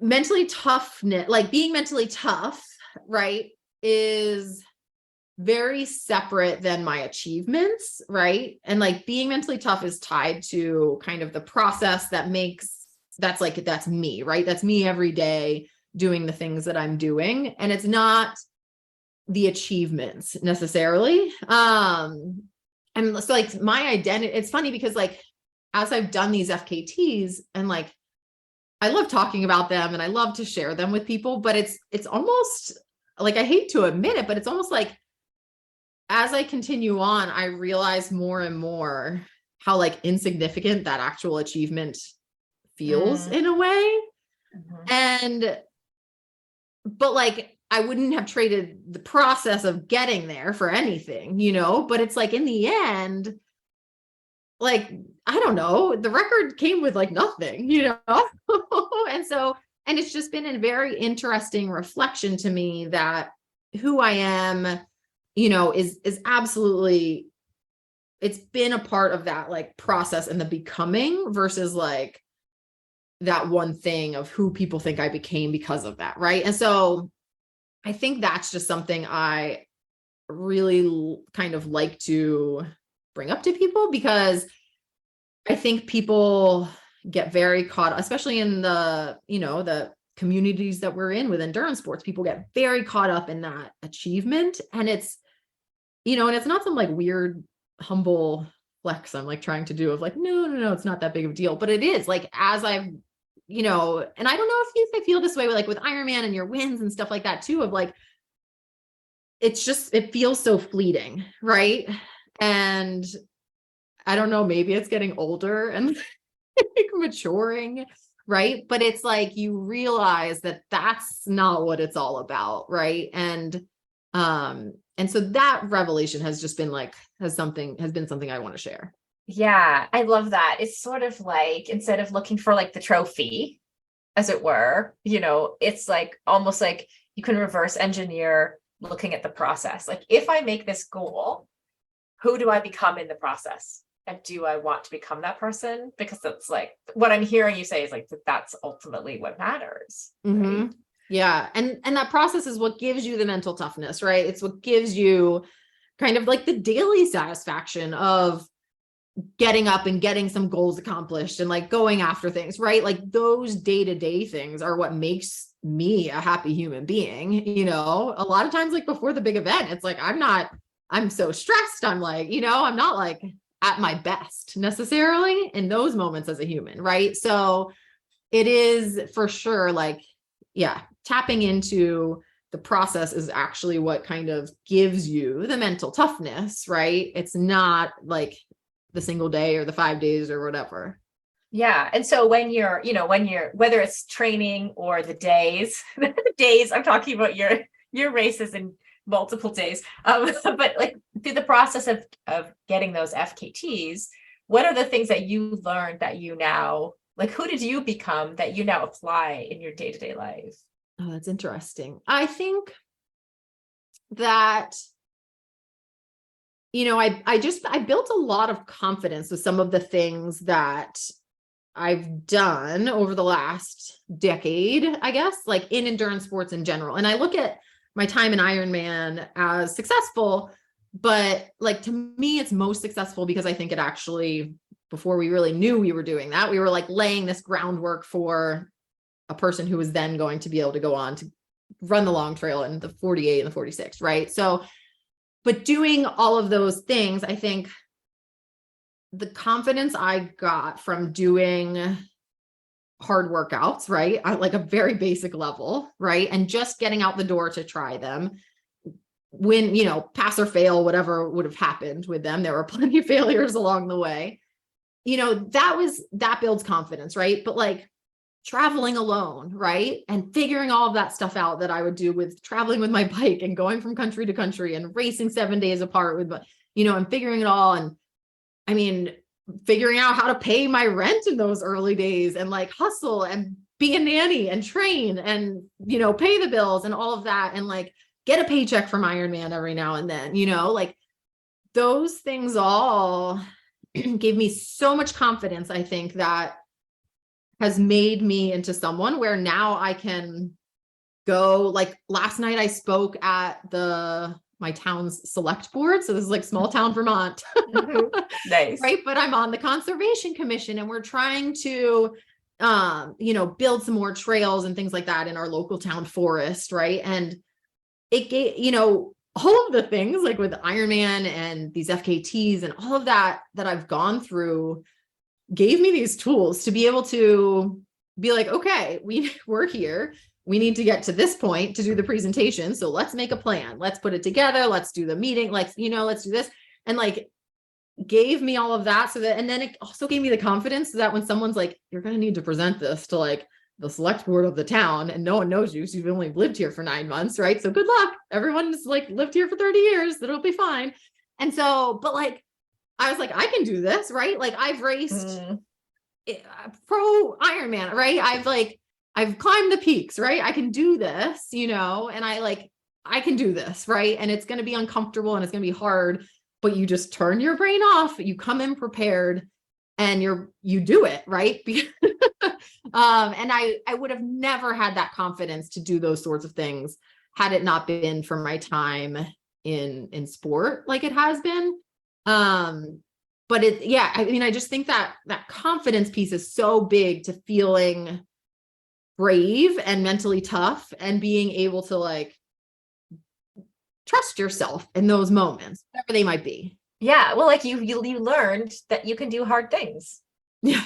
mentally toughness, like being mentally tough, right, is very separate than my achievements, right? And like being mentally tough is tied to kind of the process that's me, right? That's me every day doing the things that I'm doing. And it's not the achievements necessarily. And so like my identity, it's funny because like, as I've done these FKTs and like, I love talking about them and I love to share them with people, but it's almost like, I hate to admit it, but it's almost like as I continue on, I realize more and more how like insignificant that actual achievement feels in a way. But like, I wouldn't have traded the process of getting there for anything, but it's like in the end, like, I don't know, the record came with like nothing, and it's just been a very interesting reflection to me that who I am, is absolutely, it's been a part of that like process and the becoming versus like that one thing of who people think I became because of that. Right. And so I think that's just something I really kind of like to bring up to people, because I think people get very caught, especially in the, the communities that we're in with endurance sports, people get very caught up in that achievement. And it's, and it's not some like weird, humble flex I'm like trying to do of like, no, it's not that big of a deal. But it is like, as I've, and I don't know if you feel this way with like with Ironman and your wins and stuff like that too, of like, it's just, it feels so fleeting. Right. And I don't know, maybe it's getting older and like maturing. Right. But it's like, you realize that that's not what it's all about. Right. And so that revelation has just been like, has been something I want to share. Yeah, I love that. It's sort of like, instead of looking for like the trophy, as it were, it's like almost like you can reverse engineer looking at the process. Like, if I make this goal, who do I become in the process? And do I want to become that person? Because that's like what I'm hearing you say is like, that's ultimately what matters. Right? Yeah. And that process is what gives you the mental toughness, right? It's what gives you kind of like the daily satisfaction of getting up and getting some goals accomplished and like going after things, right? Like those day-to-day things are what makes me a happy human being. You know, a lot of times, like before the big event, it's like, I'm so stressed. I'm like, you know, I'm not like at my best necessarily in those moments as a human. Right. So it is for sure, like, yeah, tapping into the process is actually what kind of gives you the mental toughness, right? It's not like the single day or the 5 days or whatever. Yeah. And so when you're, whether it's training or the days, I'm talking about your races in multiple days. But like through the process of getting those FKTs, what are the things that you learned that you now, like, who did you become that you now apply in your day-to-day life? Oh, that's interesting. I think that, you know, I built a lot of confidence with some of the things that I've done over the last decade, I guess, like in endurance sports in general. And I look at my time in Ironman as successful, but like to me, it's most successful because I think it actually, before we really knew we were doing that, we were like laying this groundwork for a person who was then going to be able to go on to run the long trail in the 48 and the 46, right? So, but doing all of those things, I think the confidence I got from doing hard workouts, right? At like a very basic level, right? And just getting out the door to try them, when, you know, pass or fail, whatever would have happened with them, there were plenty of failures along the way. You know, that builds confidence, right? But like traveling alone, right? And figuring all of that stuff out that I would do with traveling with my bike and going from country to country and racing 7 days apart with, you know, and figuring it all. And I mean, figuring out how to pay my rent in those early days and like hustle and be a nanny and train and, you know, pay the bills and all of that. And like get a paycheck from Ironman every now and then, you know, like those things all gave me so much confidence. I think that has made me into someone where now I can go, like last night I spoke at my town's select board. So this is like small town Vermont. Nice. Right. But I'm on the conservation commission and we're trying to, you know, build some more trails and things like that in our local town forest. Right. And it gave, you know, all of the things like with Ironman and these FKTs and all of that I've gone through gave me these tools to be able to be like, okay, we're here. We need to get to this point to do the presentation. So let's make a plan. Let's put it together. Let's do the meeting. Let's do this. And like gave me all of that so that, and then it also gave me the confidence so that when someone's like, you're going to need to present this to like the select board of the town and no one knows you. So you've only lived here for 9 months, right? So good luck. Everyone's like lived here for 30 years. It'll be fine. And so, but like, I was like, I can do this, right? Like I've raced pro Ironman, right? I've climbed the peaks, right? I can do this, you know, and I can do this, right? And it's going to be uncomfortable and it's going to be hard, but you just turn your brain off, you come in prepared and you do it, right? And I would have never had that confidence to do those sorts of things had it not been for my time in sport like it has been. But I mean, I just think that confidence piece is so big to feeling brave and mentally tough and being able to like trust yourself in those moments, whatever they might be. Yeah. Well, like you learned that you can do hard things. Yeah.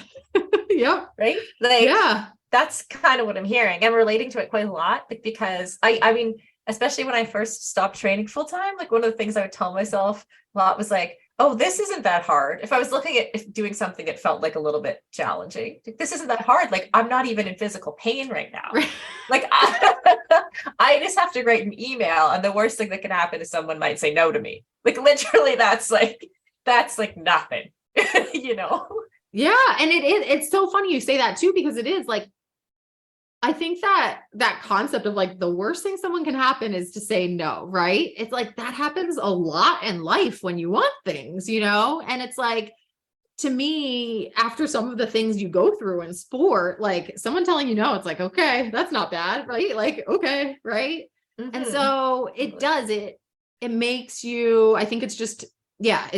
Yep. Right. Like, yeah, that's kind of what I'm hearing. I'm relating to it quite a lot because I mean, especially when I first stopped training full time, like one of the things I would tell myself a lot was like, oh, this isn't that hard. If I was looking at doing something that felt like a little bit challenging, like, this isn't that hard. Like I'm not even in physical pain right now. right. Like I just have to write an email and the worst thing that can happen is someone might say no to me. Like literally that's like nothing, you know? Yeah. And it's so funny you say that too, because it is like, I think that concept of like the worst thing someone can happen is to say no, right? It's like that happens a lot in life when you want things, you know? And it's like, to me, after some of the things you go through in sport, like someone telling you no, it's like, okay, that's not bad, right? Like, okay, right? Mm-hmm. And so it makes you, I think it's just, yeah,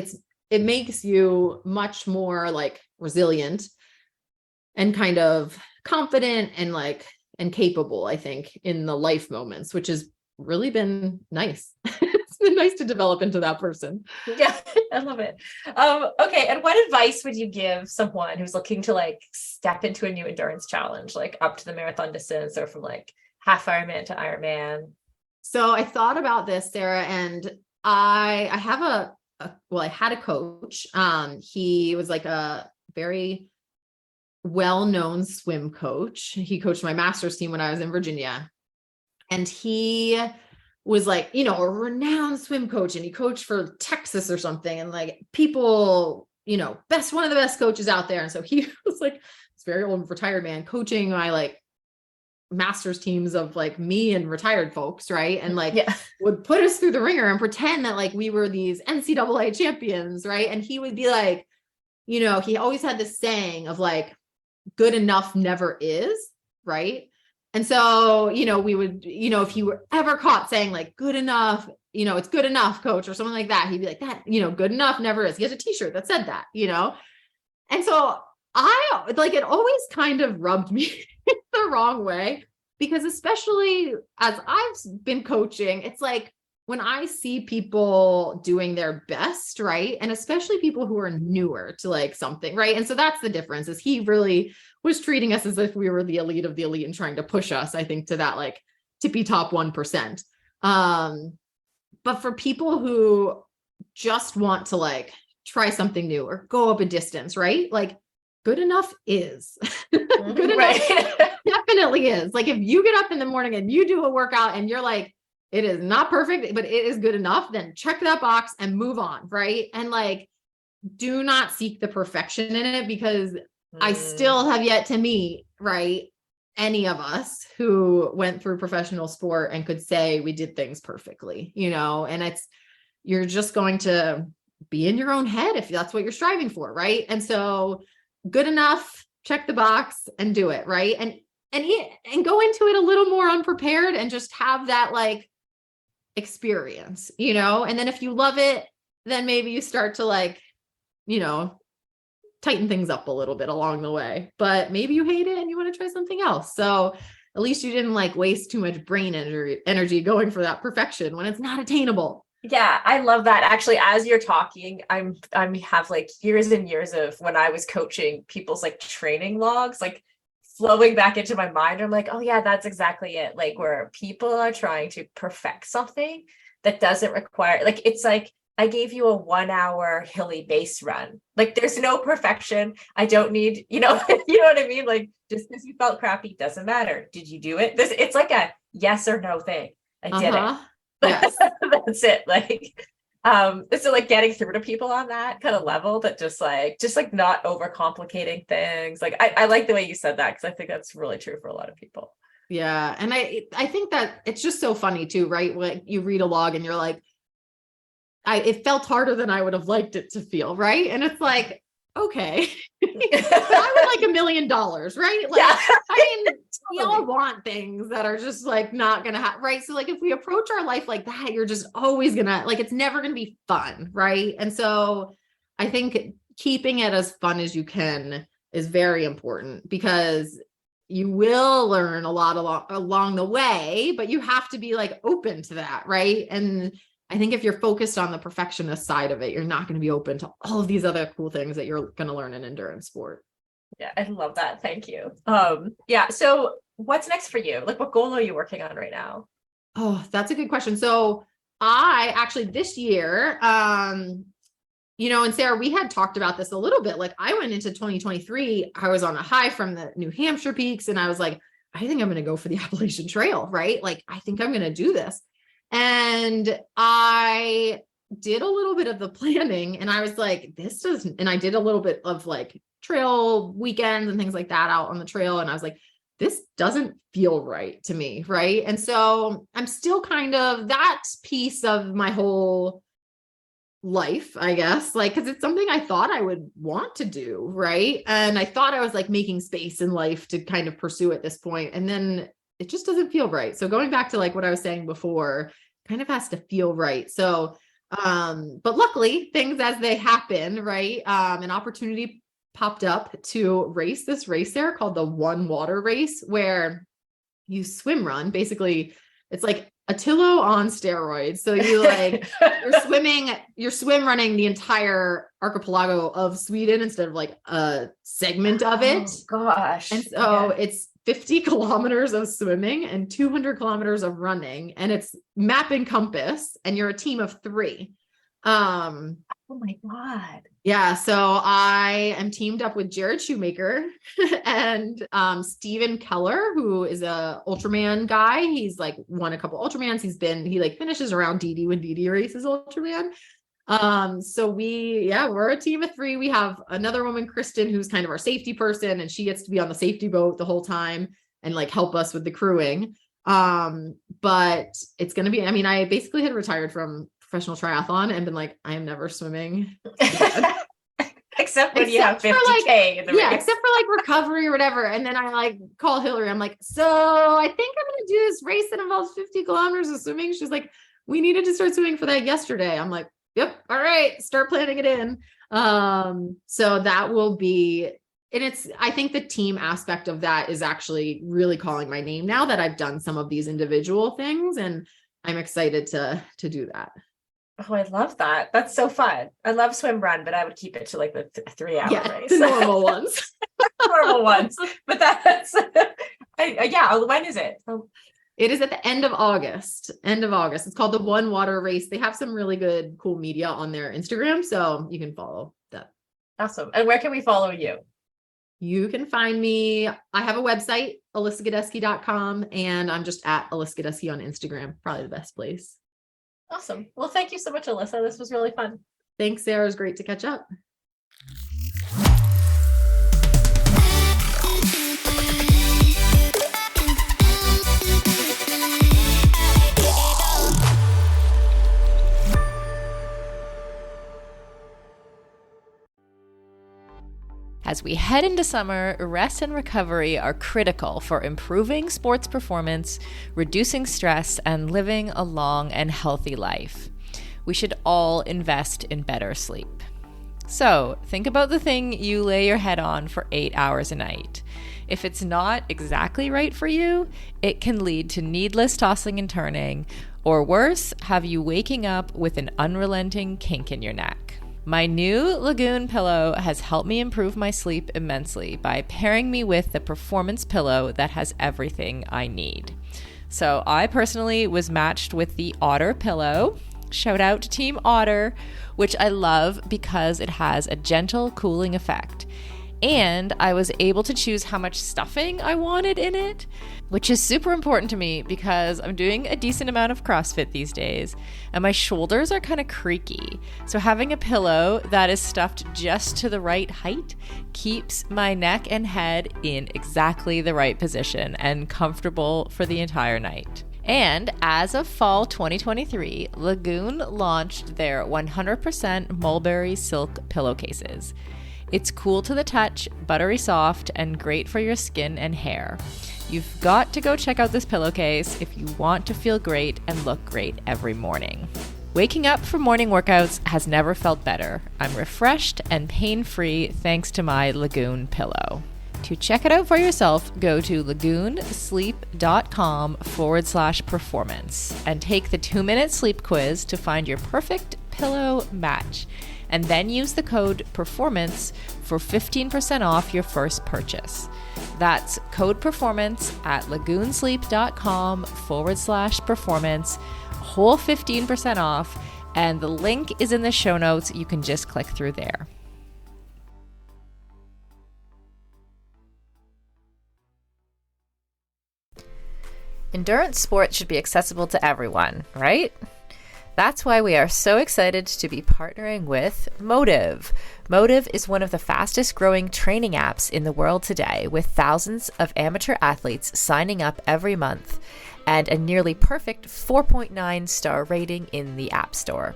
it makes you much more like resilient and kind of confident and like, and capable, I think, in the life moments, which has really been nice. It's been nice to develop into that person. Yeah, I love it. Okay. And what advice would you give someone who's looking to like step into a new endurance challenge, like up to the marathon distance or from like half Ironman to Ironman? So I thought about this, Sarah, and I have I had a coach. He was like a very well-known swim coach. He coached my master's team when I was in Virginia. And he was like, you know, a renowned swim coach, and he coached for Texas or something. And like people, you know, one of the best coaches out there. And so he was like this very old retired man coaching my like master's teams of like me and retired folks. Right. And like would put us through the ringer and pretend that like we were these NCAA champions. Right. And he would be like, you know, he always had this saying of like, good enough never is. Right. And so, you know, we would, you know, if he were ever caught saying like good enough, you know, it's good enough, coach, or something like that, he'd be like, that, you know, good enough never is. He has a t-shirt that said that, you know? And so I like, it always kind of rubbed me the wrong way, because especially as I've been coaching, it's like when I see people doing their best, right? And especially people who are newer to like something, right? And so that's the difference, is he really was treating us as if we were the elite of the elite and trying to push us, I think, to that like tippy top 1%. But for people who just want to like try something new or go up a distance, right? Like good enough is good enough definitely is. Like if you get up in the morning and you do a workout and you're like, it is not perfect, but it is good enough, then check that box and move on. Right. And like, do not seek the perfection in it, because I still have yet to meet, right, any of us who went through professional sport and could say we did things perfectly, you know, and you're just going to be in your own head if that's what you're striving for. Right. And so good enough, check the box and do it. Right. And go into it a little more unprepared and just have that like experience, you know, and then if you love it, then maybe you start to like, you know, tighten things up a little bit along the way, but maybe you hate it and you want to try something else. So at least you didn't like waste too much brain energy going for that perfection when it's not attainable. Yeah, I love that. Actually, as you're talking, I'm have like years and years of when I was coaching people's like training logs, like flowing back into my mind. I'm like, oh yeah, that's exactly it. Like where people are trying to perfect something that doesn't require, like, it's like, I gave you a 1 hour hilly base run. Like there's no perfection. I don't need, you know, you know what I mean? Like just because you felt crappy doesn't matter. Did you do it? It's like a yes or no thing. I did it. Yes. That's it. Like, so like getting through to people on that kind of level, that just like not overcomplicating things. Like I like the way you said that, because I think that's really true for a lot of people. Yeah. And I think that it's just so funny too, right? When you read a log and you're like, it felt harder than I would have liked it to feel. Right. And it's like, okay, but I would like $1 million, right? Like, yeah. I mean, we all want things that are just like not going to happen. Right. So like, if we approach our life like that, you're just always gonna, like, it's never going to be fun. Right. And so I think keeping it as fun as you can is very important, because you will learn a lot along the way, but you have to be like open to that. Right. And I think if you're focused on the perfectionist side of it, you're not going to be open to all of these other cool things that you're going to learn in endurance sport. Yeah, I love that. Thank you. Yeah. So what's next for you? Like what goal are you working on right now? Oh, that's a good question. So I actually this year, you know, and Sarah, we had talked about this a little bit. Like I went into 2023, I was on a high from the New Hampshire peaks, and I was like, I think I'm going to go for the Appalachian Trail, right? Like, I think I'm going to do this. And I did a little bit of the planning, and I was like, this doesn't, and I did a little bit of like trail weekends and things like that out on the trail. And I was like, this doesn't feel right to me. Right. And so I'm still kind of that piece of my whole life, I guess, like, cause it's something I thought I would want to do. Right. And I thought I was like making space in life to kind of pursue at this point. And then it just doesn't feel right. So going back to like what I was saying before, kind of has to feel right. So But luckily, things as they happen, right? An opportunity popped up to race this race there called the One Water Race, where you swim run. Basically, it's like Attilo on steroids. So you like you're swim running the entire archipelago of Sweden instead of like a segment of it. Oh, gosh. And so it's 50 kilometers of swimming and 200 kilometers of running, and it's map and compass, and you're a team of 3. Oh my God. Yeah. So I am teamed up with Jared Shoemaker and Steven Keller, who is a Ultraman guy. He's like won a couple Ultramans. He like finishes around DD when DD races Ultraman. So we're a team of 3. We have another woman, Kristen, who's kind of our safety person, and she gets to be on the safety boat the whole time and like help us with the crewing. But it's going to be, I mean, I basically had retired from professional triathlon and been like, I am never swimming. Except when you have 50K in the race. Except for like recovery or whatever. And then I like call Hillary. I'm like, so I think I'm going to do this race that involves 50 kilometers of swimming. She's like, we needed to start swimming for that yesterday. I'm like, yep. All right. Start planning it in. So that will be, and I think the team aspect of that is actually really calling my name now that I've done some of these individual things, and I'm excited to do that. Oh, I love that. That's so fun. I love swim run, but I would keep it to like the 3-hour race. The normal ones. Normal ones. But that's, when is it? It is at the end of August. It's called the One Water Race. They have some really good, cool media on their Instagram, so you can follow that. Awesome. And where can we follow you? You can find me. I have a website, alyssagodesky.com, and I'm just at Alyssa Godesky on Instagram. Probably the best place. Awesome. Well, thank you so much, Alyssa. This was really fun. Thanks, Sarah. It was great to catch up. As we head into summer, rest and recovery are critical for improving sports performance, reducing stress, and living a long and healthy life. We should all invest in better sleep. So, think about the thing you lay your head on for 8 hours a night. If it's not exactly right for you, it can lead to needless tossing and turning, or worse, have you waking up with an unrelenting kink in your neck. My new Lagoon pillow has helped me improve my sleep immensely by pairing me with the performance pillow that has everything I need. So I personally was matched with the Otter pillow. Shout out to Team Otter, which I love because it has a gentle cooling effect. And I was able to choose how much stuffing I wanted in it, which is super important to me because I'm doing a decent amount of CrossFit these days and my shoulders are kind of creaky. So having a pillow that is stuffed just to the right height keeps my neck and head in exactly the right position and comfortable for the entire night. And as of fall 2023, Lagoon launched their 100% mulberry silk pillowcases. It's cool to the touch, buttery soft, and great for your skin and hair. You've got to go check out this pillowcase if you want to feel great and look great every morning. Waking up for morning workouts has never felt better. I'm refreshed and pain-free thanks to my Lagoon pillow. To check it out for yourself, go to lagoonsleep.com/performance and take the 2-minute sleep quiz to find your perfect pillow match. And then use the code PERFORMANCE for 15% off your first purchase. That's code PERFORMANCE at lagoonsleep.com/performance, whole 15% off, and the link is in the show notes. You can just click through there. Endurance sports should be accessible to everyone, right? That's why we are so excited to be partnering with Motive. Motive is one of the fastest growing training apps in the world today, with thousands of amateur athletes signing up every month and a nearly perfect 4.9 star rating in the App Store.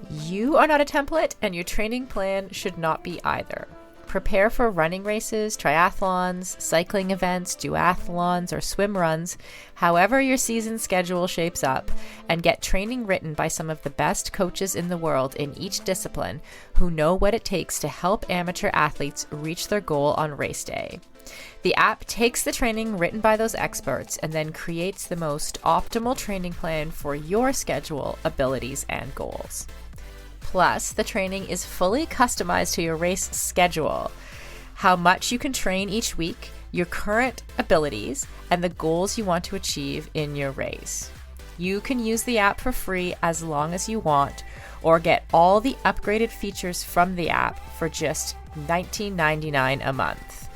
You are not a template, and your training plan should not be either. Prepare for running races, triathlons, cycling events, duathlons, or swim runs, however your season schedule shapes up, and get training written by some of the best coaches in the world in each discipline who know what it takes to help amateur athletes reach their goal on race day. The app takes the training written by those experts and then creates the most optimal training plan for your schedule, abilities, and goals. Plus, the training is fully customized to your race schedule, how much you can train each week, your current abilities, and the goals you want to achieve in your race. You can use the app for free as long as you want, or get all the upgraded features from the app for just $19.99 a month.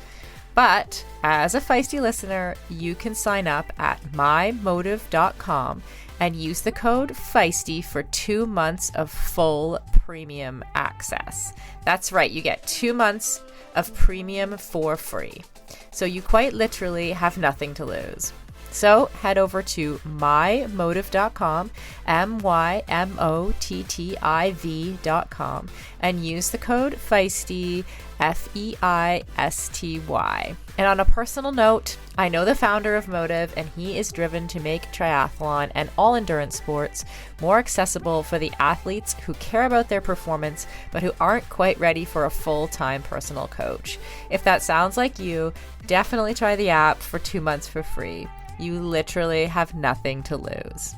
But as a Feisty listener, you can sign up at mymotive.com and use the code Feisty for 2 months of full premium access. That's right, you get 2 months of premium for free. So you quite literally have nothing to lose. So head over to mymotive.com, mymotiv.com, and use the code Feisty, Feisty. And on a personal note, I know the founder of Motive, and he is driven to make triathlon and all endurance sports more accessible for the athletes who care about their performance, but who aren't quite ready for a full-time personal coach. If that sounds like you, definitely try the app for 2 months for free. You literally have nothing to lose.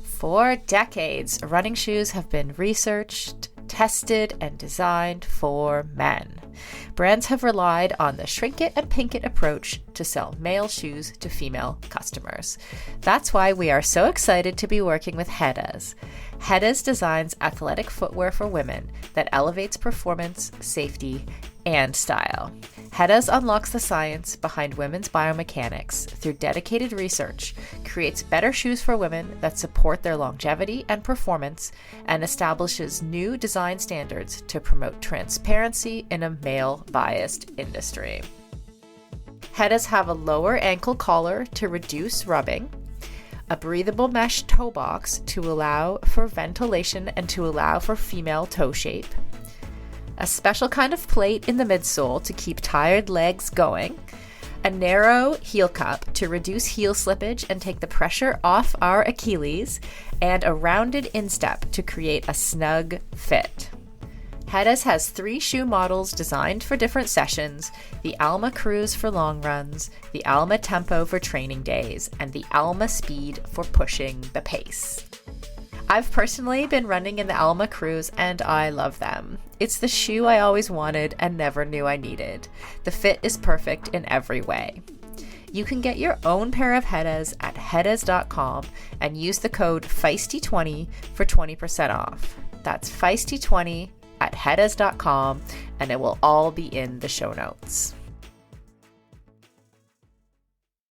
For decades, running shoes have been researched, tested, and designed for men. Brands have relied on the shrink it and pink it approach to sell male shoes to female customers. That's why we are so excited to be working with Hedas. Hedas designs athletic footwear for women that elevates performance, safety, and style. Hedas unlocks the science behind women's biomechanics through dedicated research, creates better shoes for women that support their longevity and performance, and establishes new design standards to promote transparency in a male-biased industry. Hedas have a lower ankle collar to reduce rubbing, a breathable mesh toe box to allow for ventilation and to allow for female toe shape, a special kind of plate in the midsole to keep tired legs going, a narrow heel cup to reduce heel slippage and take the pressure off our Achilles, and a rounded instep to create a snug fit. Hedas has 3 shoe models designed for different sessions: the Alma Cruise for long runs, the Alma Tempo for training days, and the Alma Speed for pushing the pace. I've personally been running in the Alma Cruise and I love them. It's the shoe I always wanted and never knew I needed. The fit is perfect in every way. You can get your own pair of Hedas at hedas.com and use the code Feisty20 for 20% off. That's Feisty20 at hedas.com, and it will all be in the show notes.